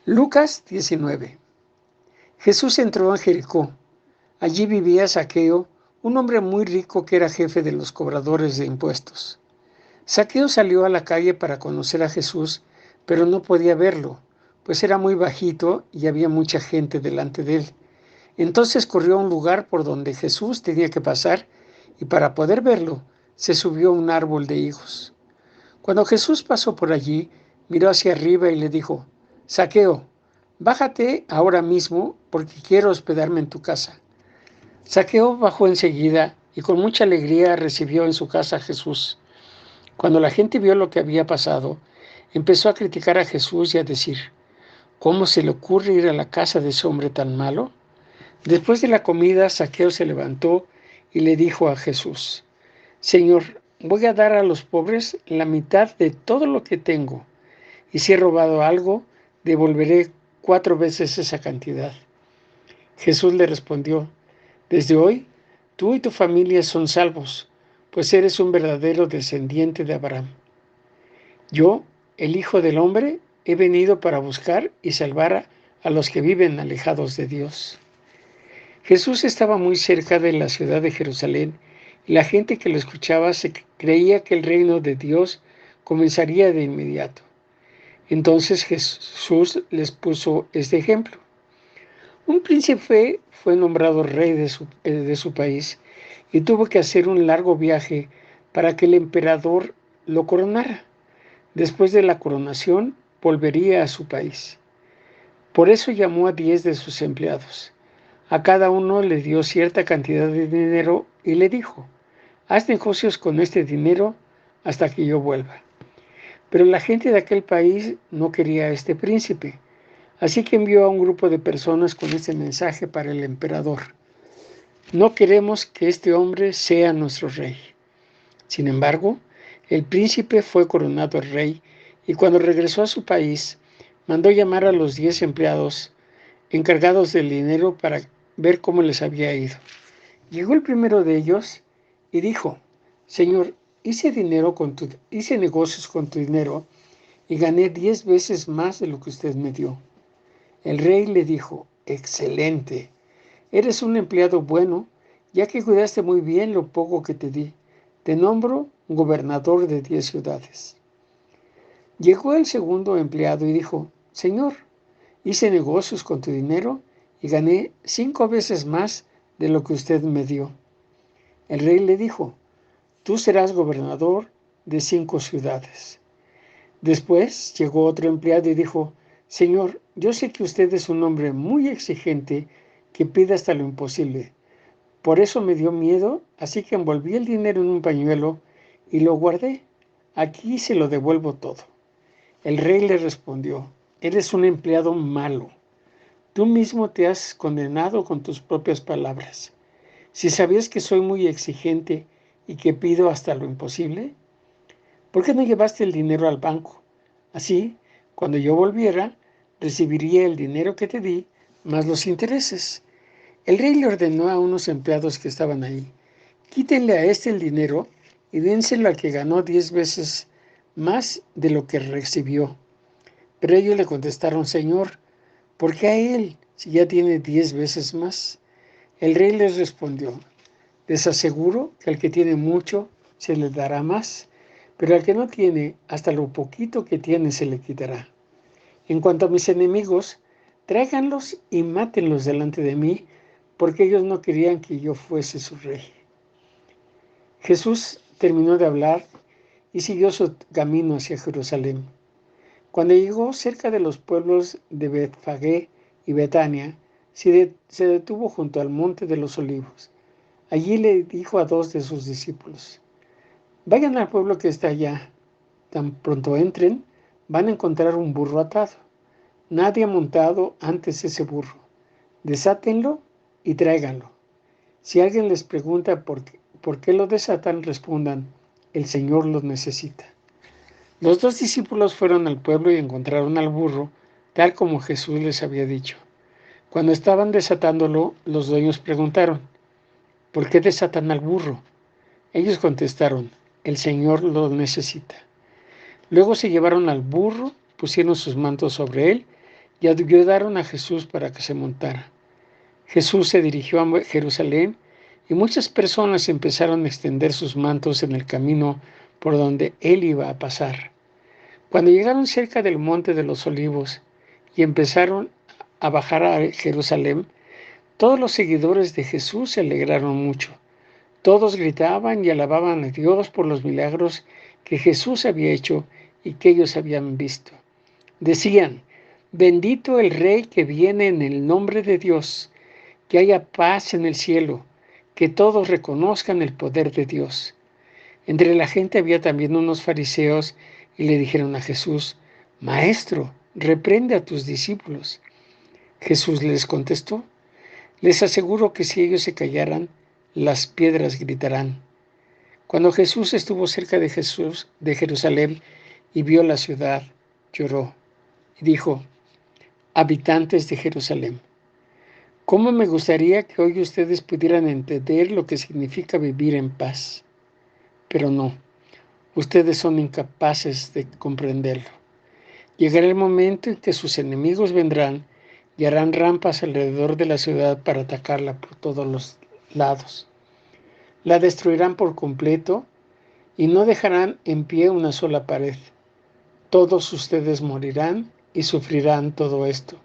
Lucas 19. Jesús entró en Jericó. Allí vivía Zaqueo, un hombre muy rico que era jefe de los cobradores de impuestos. Zaqueo salió a la calle para conocer a Jesús, pero no podía verlo, pues era muy bajito y había mucha gente delante de él. Entonces corrió a un lugar por donde Jesús tenía que pasar y para poder verlo, se subió a un árbol de higos. Cuando Jesús pasó por allí, miró hacia arriba y le dijo: Zaqueo, bájate ahora mismo porque quiero hospedarme en tu casa. Zaqueo bajó enseguida y con mucha alegría recibió en su casa a Jesús. Cuando la gente vio lo que había pasado, empezó a criticar a Jesús y a decir: ¿Cómo se le ocurre ir a la casa de ese hombre tan malo? Después de la comida, Zaqueo se levantó y le dijo a Jesús: Señor, voy a dar a los pobres la mitad de todo lo que tengo, y si he robado algo, devolveré 4 veces esa cantidad. Jesús le respondió: Desde hoy, tú y tu familia son salvos, pues eres un verdadero descendiente de Abraham. Yo, el Hijo del Hombre, he venido para buscar y salvar a los que viven alejados de Dios. Jesús estaba muy cerca de la ciudad de Jerusalén y la gente que lo escuchaba se creía que el reino de Dios comenzaría de inmediato. Entonces Jesús les puso este ejemplo. Un príncipe fue nombrado rey de su país y tuvo que hacer un largo viaje para que el emperador lo coronara. Después de la coronación, volvería a su país. Por eso llamó a 10 de sus empleados. A cada uno le dio cierta cantidad de dinero y le dijo: haz negocios con este dinero hasta que yo vuelva. Pero la gente de aquel país no quería a este príncipe, así que envió a un grupo de personas con este mensaje para el emperador: no queremos que este hombre sea nuestro rey. Sin embargo, el príncipe fue coronado rey y cuando regresó a su país, mandó llamar a los 10 empleados encargados del dinero para ver cómo les había ido. Llegó el primero de ellos y dijo: Señor, hice negocios con tu dinero y gané 10 veces más de lo que usted me dio. El rey le dijo: excelente, eres un empleado bueno, ya que cuidaste muy bien lo poco que te di. Te nombro gobernador de 10 ciudades. Llegó el segundo empleado y dijo: Señor, hice negocios con tu dinero y gané 5 veces más de lo que usted me dio. El rey le dijo: tú serás gobernador de 5 ciudades. Después llegó otro empleado y dijo: Señor, yo sé que usted es un hombre muy exigente que pide hasta lo imposible. Por eso me dio miedo, así que envolví el dinero en un pañuelo y lo guardé. Aquí se lo devuelvo todo. El rey le respondió: eres un empleado malo. Tú mismo te has condenado con tus propias palabras. Si sabías que soy muy exigente y que pido hasta lo imposible, ¿por qué no llevaste el dinero al banco? Así, cuando yo volviera, recibiría el dinero que te di más los intereses. El rey le ordenó a unos empleados que estaban ahí: quítenle a este el dinero y dénselo al que ganó 10 veces más de lo que recibió. Pero ellos le contestaron: Señor, ¿por qué a él si ya tiene 10 veces más? El rey les respondió: les aseguro que al que tiene mucho se le dará más, pero al que no tiene, hasta lo poquito que tiene se le quitará. En cuanto a mis enemigos, tráiganlos y mátenlos delante de mí, porque ellos no querían que yo fuese su rey. Jesús terminó de hablar y siguió su camino hacia Jerusalén. Cuando llegó cerca de los pueblos de Betfagé y Betania, se detuvo junto al monte de los olivos. Allí le dijo a 2 de sus discípulos: vayan al pueblo que está allá. Tan pronto entren, van a encontrar un burro atado. Nadie ha montado antes ese burro. Desátenlo y tráiganlo. Si alguien les pregunta por qué lo desatan, respondan: el Señor los necesita. Los 2 discípulos fueron al pueblo y encontraron al burro, tal como Jesús les había dicho. Cuando estaban desatándolo, los dueños preguntaron: ¿por qué desatan al burro? Ellos contestaron: el Señor lo necesita. Luego se llevaron al burro, pusieron sus mantos sobre él y ayudaron a Jesús para que se montara. Jesús se dirigió a Jerusalén y muchas personas empezaron a extender sus mantos en el camino por donde él iba a pasar. Cuando llegaron cerca del monte de los Olivos y empezaron a bajar a Jerusalén, todos los seguidores de Jesús se alegraron mucho. Todos gritaban y alababan a Dios por los milagros que Jesús había hecho y que ellos habían visto. Decían: bendito el Rey que viene en el nombre de Dios, que haya paz en el cielo, que todos reconozcan el poder de Dios. Entre la gente había también unos fariseos y le dijeron a Jesús: Maestro, reprende a tus discípulos. Jesús les contestó: les aseguro que si ellos se callaran, las piedras gritarán. Cuando Jesús estuvo cerca de Jerusalén y vio la ciudad, lloró y dijo: habitantes de Jerusalén, ¿cómo me gustaría que hoy ustedes pudieran entender lo que significa vivir en paz? Pero no, ustedes son incapaces de comprenderlo. Llegará el momento en que sus enemigos vendrán y harán rampas alrededor de la ciudad para atacarla por todos los lados. La destruirán por completo y no dejarán en pie una sola pared. Todos ustedes morirán y sufrirán todo esto,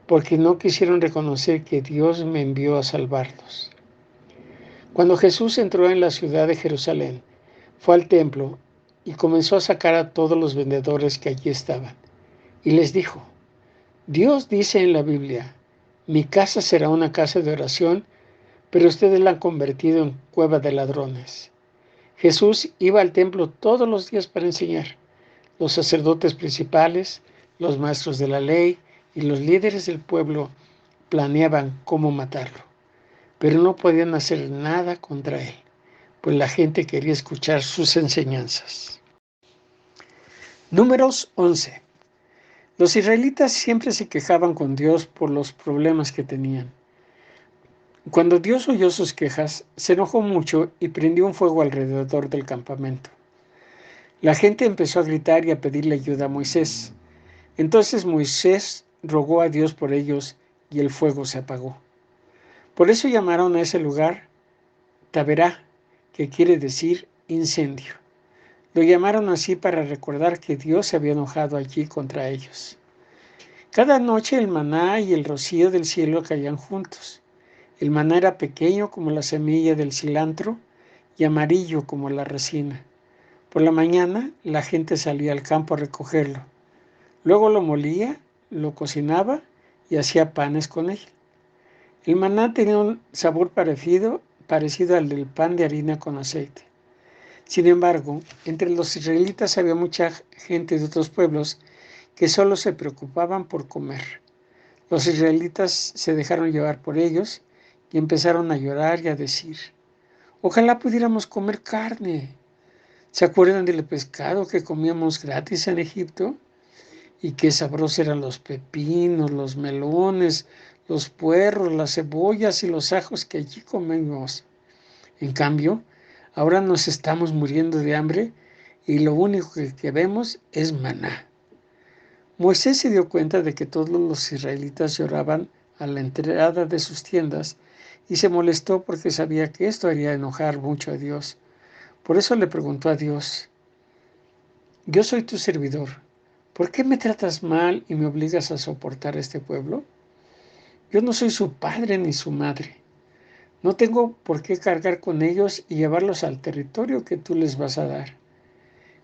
porque no quisieron reconocer que Dios me envió a salvarlos. Cuando Jesús entró en la ciudad de Jerusalén, fue al templo y comenzó a sacar a todos los vendedores que allí estaban. Y les dijo: Dios dice en la Biblia: mi casa será una casa de oración, pero ustedes la han convertido en cueva de ladrones. Jesús iba al templo todos los días para enseñar. Los sacerdotes principales, los maestros de la ley y los líderes del pueblo planeaban cómo matarlo, pero no podían hacer nada contra él, pues la gente quería escuchar sus enseñanzas. Números 11. Los israelitas siempre se quejaban con Dios por los problemas que tenían. Cuando Dios oyó sus quejas, se enojó mucho y prendió un fuego alrededor del campamento. La gente empezó a gritar y a pedirle ayuda a Moisés. Entonces Moisés rogó a Dios por ellos y el fuego se apagó. Por eso llamaron a ese lugar Taberá, que quiere decir incendio. Lo llamaron así para recordar que Dios se había enojado allí contra ellos. Cada noche el maná y el rocío del cielo caían juntos. El maná era pequeño como la semilla del cilantro y amarillo como la resina. Por la mañana la gente salía al campo a recogerlo. Luego lo molía, lo cocinaba y hacía panes con él. El maná tenía un sabor parecido al del pan de harina con aceite. Sin embargo, entre los israelitas había mucha gente de otros pueblos que solo se preocupaban por comer. Los israelitas se dejaron llevar por ellos y empezaron a llorar y a decir: ojalá pudiéramos comer carne. ¿Se acuerdan del pescado que comíamos gratis en Egipto? Y qué sabrosos eran los pepinos, los melones, los puerros, las cebollas y los ajos que allí comimos. En cambio, ahora nos estamos muriendo de hambre y lo único que vemos es maná. Moisés se dio cuenta de que todos los israelitas lloraban a la entrada de sus tiendas y se molestó porque sabía que esto haría enojar mucho a Dios. Por eso le preguntó a Dios: yo soy tu servidor, ¿por qué me tratas mal y me obligas a soportar a este pueblo? Yo no soy su padre ni su madre. No tengo por qué cargar con ellos y llevarlos al territorio que tú les vas a dar.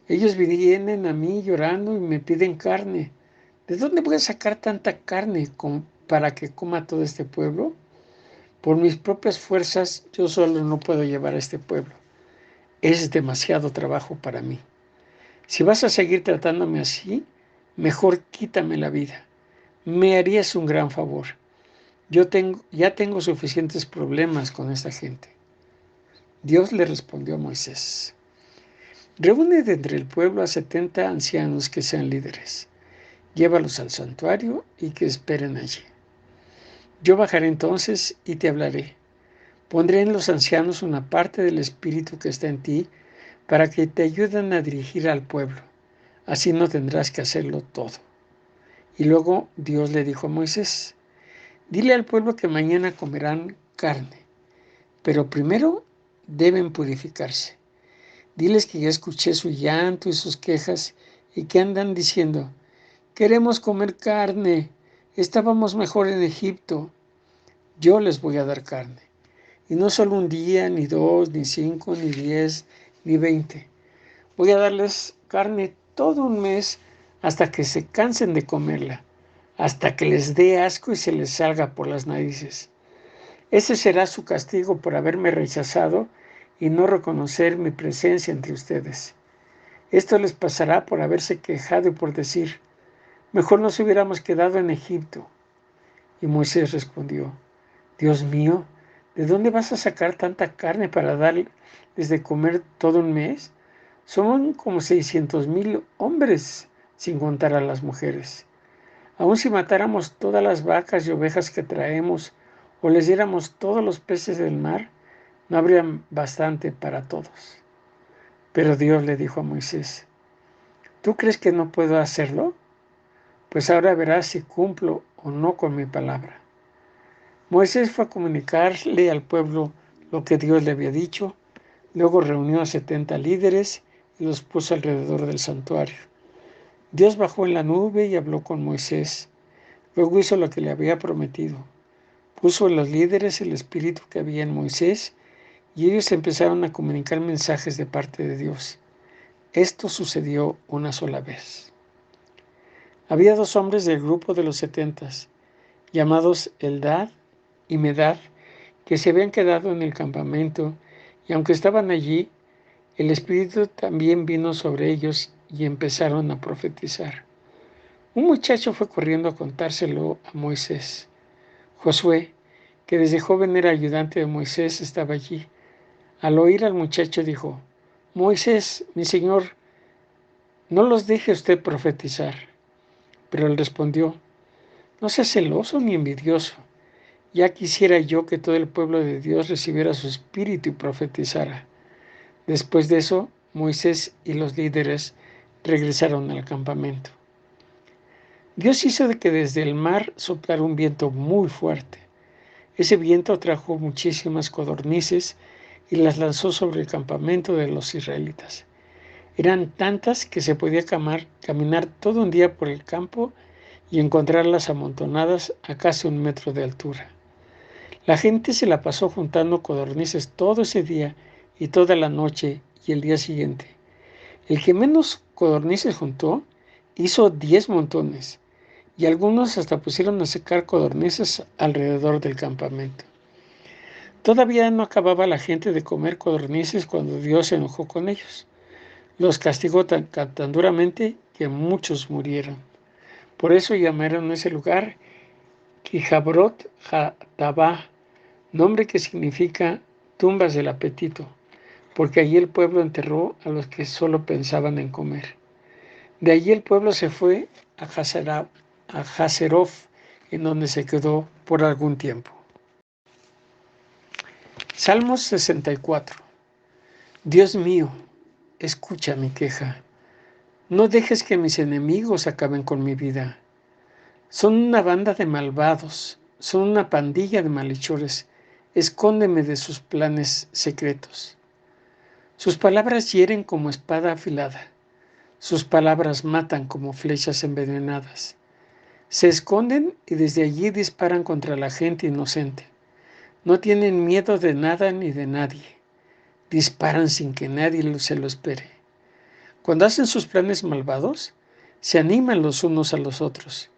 Ellos vienen a mí llorando y me piden carne. ¿De dónde voy a sacar tanta carne para que coma todo este pueblo? Por mis propias fuerzas yo solo no puedo llevar a este pueblo. Es demasiado trabajo para mí. Si vas a seguir tratándome así, mejor quítame la vida. Me harías un gran favor. Ya tengo suficientes problemas con esta gente. Dios le respondió a Moisés: reúne de entre el pueblo a 70 ancianos que sean líderes. Llévalos al santuario y que esperen allí. Yo bajaré entonces y te hablaré. Pondré en los ancianos una parte del espíritu que está en ti para que te ayuden a dirigir al pueblo. Así no tendrás que hacerlo todo. Y luego Dios le dijo a Moisés: dile al pueblo que mañana comerán carne, pero primero deben purificarse. Diles que ya escuché su llanto y sus quejas y que andan diciendo: queremos comer carne, estábamos mejor en Egipto. Yo les voy a dar carne. Y no solo un día, ni 2, ni 5, ni 10, ni 20. Voy a darles carne todo un mes hasta que se cansen de comerla, hasta que les dé asco y se les salga por las narices. Ese será su castigo por haberme rechazado y no reconocer mi presencia entre ustedes. Esto les pasará por haberse quejado y por decir: mejor nos hubiéramos quedado en Egipto. Y Moisés respondió: Dios mío, ¿de dónde vas a sacar tanta carne para darles de comer todo un mes? Son como 600,000 hombres, sin contar a las mujeres. Aun si matáramos todas las vacas y ovejas que traemos, o les diéramos todos los peces del mar, no habría bastante para todos. Pero Dios le dijo a Moisés: ¿tú crees que no puedo hacerlo? Pues ahora verás si cumplo o no con mi palabra. Moisés fue a comunicarle al pueblo lo que Dios le había dicho. Luego reunió a 70 líderes y los puso alrededor del santuario. Dios bajó en la nube y habló con Moisés. Luego hizo lo que le había prometido. Puso en los líderes el espíritu que había en Moisés y ellos empezaron a comunicar mensajes de parte de Dios. Esto sucedió una sola vez. Había 2 hombres del grupo de los 70, llamados Eldad y Medad, que se habían quedado en el campamento, y aunque estaban allí, el Espíritu también vino sobre ellos y empezaron a profetizar. Un muchacho fue corriendo a contárselo a Moisés. Josué, que desde joven era ayudante de Moisés, estaba allí. Al oír al muchacho dijo: Moisés, mi señor, no los deje usted profetizar. Pero él respondió: no sea celoso ni envidioso. Ya quisiera yo que todo el pueblo de Dios recibiera su espíritu y profetizara. Después de eso, Moisés y los líderes regresaron al campamento. Dios hizo de que desde el mar soplara un viento muy fuerte. Ese viento trajo muchísimas codornices y las lanzó sobre el campamento de los israelitas. Eran tantas que se podía caminar todo un día por el campo y encontrarlas amontonadas a casi 1 metro de altura. La gente se la pasó juntando codornices todo ese día y toda la noche y el día siguiente. El que menos codornices juntó hizo 10 montones, y algunos hasta pusieron a secar codornices alrededor del campamento. Todavía no acababa la gente de comer codornices cuando Dios se enojó con ellos. Los castigó tan duramente que muchos murieron. Por eso llamaron a ese lugar Kijabrot Hatabá, nombre que significa tumbas del apetito, porque allí el pueblo enterró a los que solo pensaban en comer. De allí el pueblo se fue a Hazeroth, en donde se quedó por algún tiempo. Salmos 64. Dios mío, escucha mi queja. No dejes que mis enemigos acaben con mi vida. Son una banda de malvados, son una pandilla de malhechores. Escóndeme de sus planes secretos. Sus palabras hieren como espada afilada. Sus palabras matan como flechas envenenadas. Se esconden y desde allí disparan contra la gente inocente. No tienen miedo de nada ni de nadie. Disparan sin que nadie se lo espere. Cuando hacen sus planes malvados, se animan los unos a los otros.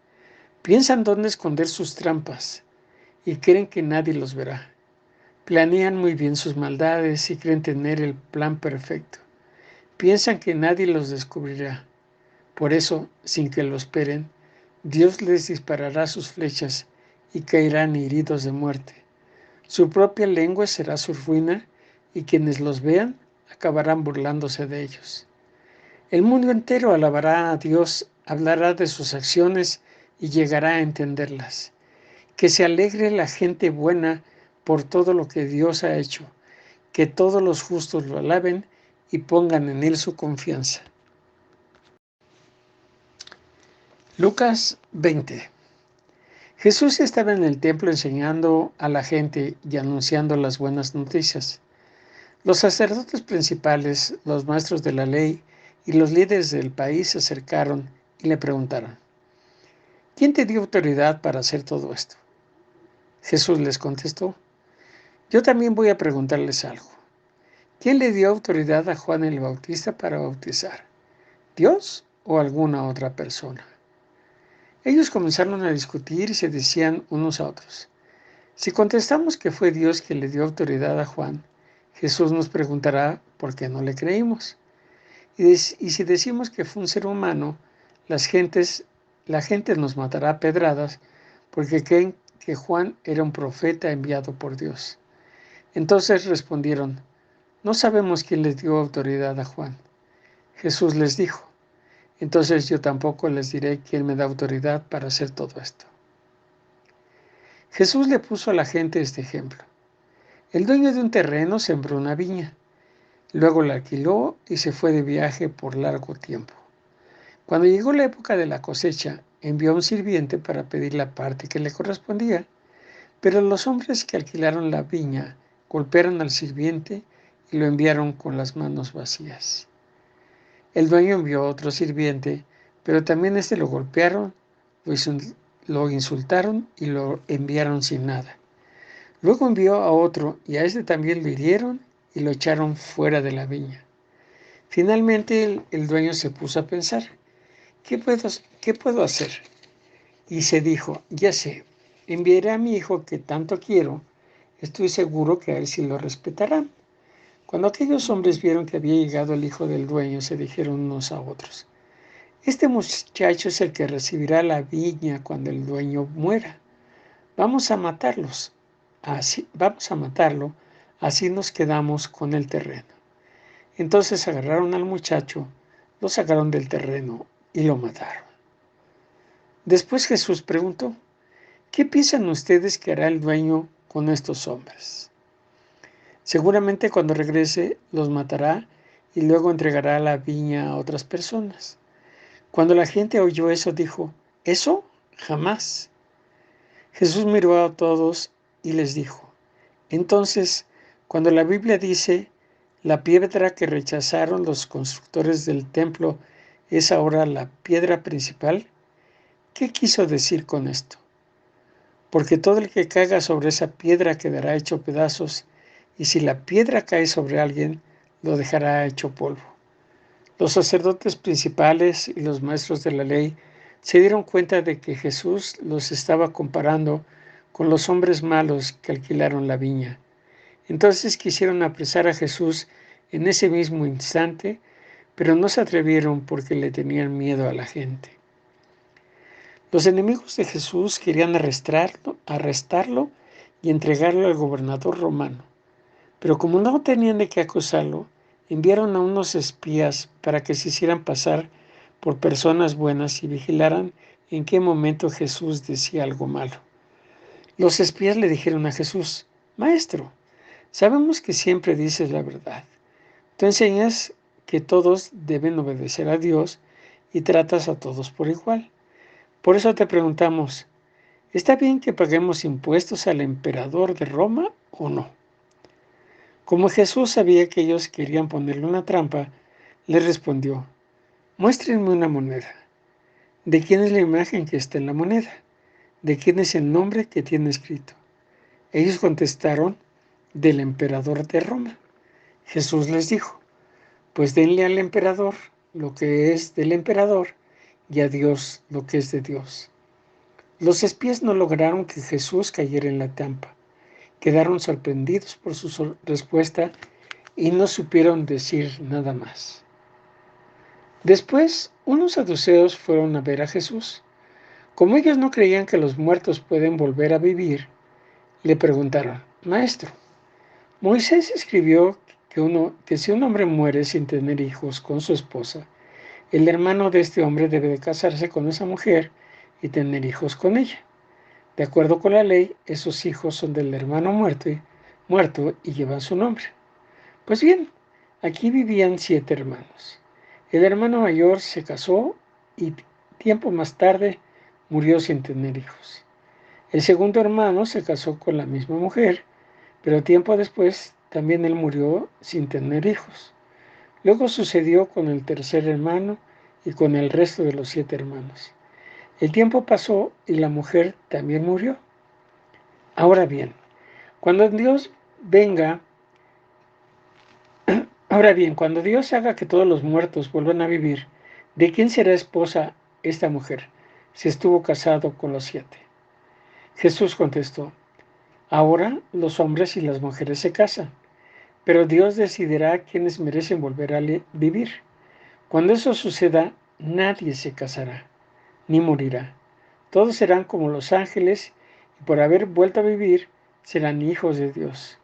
Piensan dónde esconder sus trampas y creen que nadie los verá. Planean muy bien sus maldades y creen tener el plan perfecto. Piensan que nadie los descubrirá. Por eso, sin que lo esperen, Dios les disparará sus flechas y caerán heridos de muerte. Su propia lengua será su ruina y quienes los vean acabarán burlándose de ellos. El mundo entero alabará a Dios, hablará de sus acciones y llegará a entenderlas. Que se alegre la gente buena por todo lo que Dios ha hecho. Que todos los justos lo alaben y pongan en Él su confianza. Lucas 20. Jesús estaba en el templo enseñando a la gente y anunciando las buenas noticias. Los sacerdotes principales, los maestros de la ley y los líderes del país se acercaron y le preguntaron: ¿quién te dio autoridad para hacer todo esto? Jesús les contestó: yo también voy a preguntarles algo. ¿Quién le dio autoridad a Juan el Bautista para bautizar? ¿Dios o alguna otra persona? Ellos comenzaron a discutir y se decían unos a otros: si contestamos que fue Dios quien le dio autoridad a Juan, Jesús nos preguntará por qué no le creímos. Y si decimos que fue un ser humano, la gente nos matará a pedradas porque creen que Juan era un profeta enviado por Dios. Entonces respondieron: no sabemos quién les dio autoridad a Juan. Jesús les dijo: entonces yo tampoco les diré quién me da autoridad para hacer todo esto. Jesús le puso a la gente este ejemplo. El dueño de un terreno sembró una viña, luego la alquiló y se fue de viaje por largo tiempo. Cuando llegó la época de la cosecha, envió a un sirviente para pedir la parte que le correspondía, pero los hombres que alquilaron la viña golpearon al sirviente y lo enviaron con las manos vacías. El dueño envió a otro sirviente, pero también lo golpearon, lo insultaron y lo enviaron sin nada. Luego envió a otro y a también lo hirieron y lo echaron fuera de la viña. Finalmente el dueño se puso a pensar: ¿qué puedo hacer? Y se dijo: ya sé, enviaré a mi hijo que tanto quiero, estoy seguro que a él sí lo respetarán. Cuando aquellos hombres vieron que había llegado el hijo del dueño, se dijeron unos a otros: este muchacho es el que recibirá la viña cuando el dueño muera. Vamos a matarlo, así nos quedamos con el terreno. Entonces agarraron al muchacho, lo sacaron del terreno y lo mataron. Después Jesús preguntó: ¿qué piensan ustedes que hará el dueño con estos hombres? Seguramente cuando regrese los matará y luego entregará la viña a otras personas. Cuando la gente oyó eso, dijo: ¿eso? Jamás. Jesús miró a todos y les dijo: entonces, cuando la Biblia dice, la piedra que rechazaron los constructores del templo es ahora la piedra principal, ¿qué quiso decir con esto? Porque todo el que caiga sobre esa piedra quedará hecho pedazos, y si la piedra cae sobre alguien, lo dejará hecho polvo. Los sacerdotes principales y los maestros de la ley se dieron cuenta de que Jesús los estaba comparando con los hombres malos que alquilaron la viña. Entonces quisieron apresar a Jesús en ese mismo instante, pero no se atrevieron porque le tenían miedo a la gente. Los enemigos de Jesús querían arrestarlo y entregarlo al gobernador romano. Pero como no tenían de qué acusarlo, enviaron a unos espías para que se hicieran pasar por personas buenas y vigilaran en qué momento Jesús decía algo malo. Los espías le dijeron a Jesús: Maestro, sabemos que siempre dices la verdad. Tú enseñas que todos deben obedecer a Dios y tratas a todos por igual. Por eso te preguntamos: ¿está bien que paguemos impuestos al emperador de Roma o no? Como Jesús sabía que ellos querían ponerle una trampa, le respondió: muéstrenme una moneda. ¿De quién es la imagen que está en la moneda? ¿De quién es el nombre que tiene escrito? Ellos contestaron: del emperador de Roma. Jesús les dijo: pues denle al emperador lo que es del emperador y a Dios lo que es de Dios. Los espías no lograron que Jesús cayera en la trampa. Quedaron sorprendidos por su respuesta y no supieron decir nada más. Después, unos saduceos fueron a ver a Jesús. Como ellos no creían que los muertos pueden volver a vivir, le preguntaron: Maestro, Moisés escribió que si un hombre muere sin tener hijos con su esposa, el hermano de este hombre debe de casarse con esa mujer y tener hijos con ella. De acuerdo con la ley, esos hijos son del hermano muerto y llevan su nombre. Pues bien, aquí vivían 7 hermanos. El hermano mayor se casó y Tiempo más tarde murió sin tener hijos. El segundo hermano se casó con la misma mujer, pero tiempo después también él murió sin tener hijos. Luego sucedió con el tercer hermano y con el resto de los 7 hermanos. El tiempo pasó y la mujer también murió. Ahora bien, cuando Dios venga, cuando Dios haga que todos los muertos vuelvan a vivir, ¿de quién será esposa esta mujer si estuvo casado con los 7? Jesús contestó, ahora los hombres y las mujeres se casan, pero Dios decidirá quiénes merecen volver a vivir. Cuando eso suceda, nadie se casará, ni morirá. Todos serán como los ángeles y por haber vuelto a vivir, serán hijos de Dios.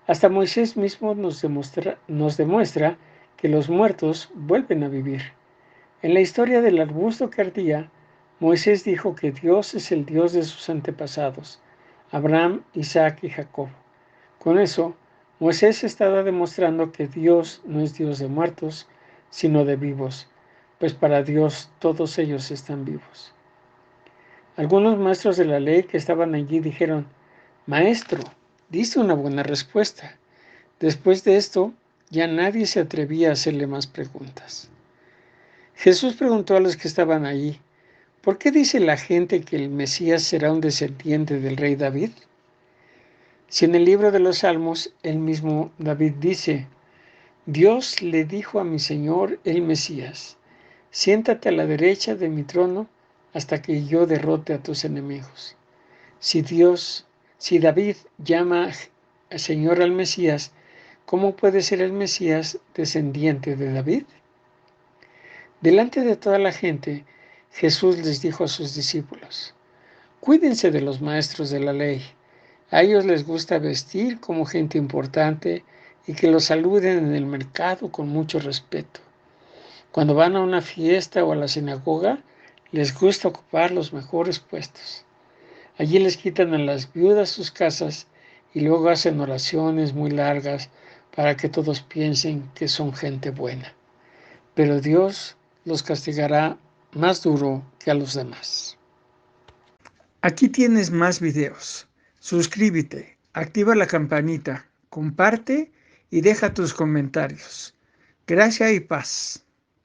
Hasta Moisés mismo nos demuestra que los muertos vuelven a vivir. En la historia del arbusto que ardía, Moisés dijo que Dios es el Dios de sus antepasados, Abraham, Isaac y Jacob. Con eso, Moisés estaba demostrando que Dios no es Dios de muertos, sino de vivos, pues para Dios todos ellos están vivos. Algunos maestros de la ley que estaban allí dijeron, Maestro, diste una buena respuesta. Después de esto, ya nadie se atrevía a hacerle más preguntas. Jesús preguntó a los que estaban allí, ¿por qué dice la gente que el Mesías será un descendiente del rey David? Si en el libro de los Salmos, el mismo David dice, Dios le dijo a mi Señor el Mesías, siéntate a la derecha de mi trono hasta que yo derrote a tus enemigos. Si David llama Señor al Mesías, ¿cómo puede ser el Mesías descendiente de David? Delante de toda la gente, Jesús les dijo a sus discípulos, cuídense de los maestros de la ley. A ellos les gusta vestir como gente importante y que los saluden en el mercado con mucho respeto. Cuando van a una fiesta o a la sinagoga, les gusta ocupar los mejores puestos. Allí les quitan a las viudas sus casas y luego hacen oraciones muy largas para que todos piensen que son gente buena. Pero Dios los castigará más duro que a los demás. Aquí tienes más videos. Suscríbete, activa la campanita, comparte y deja tus comentarios. Gracia y paz.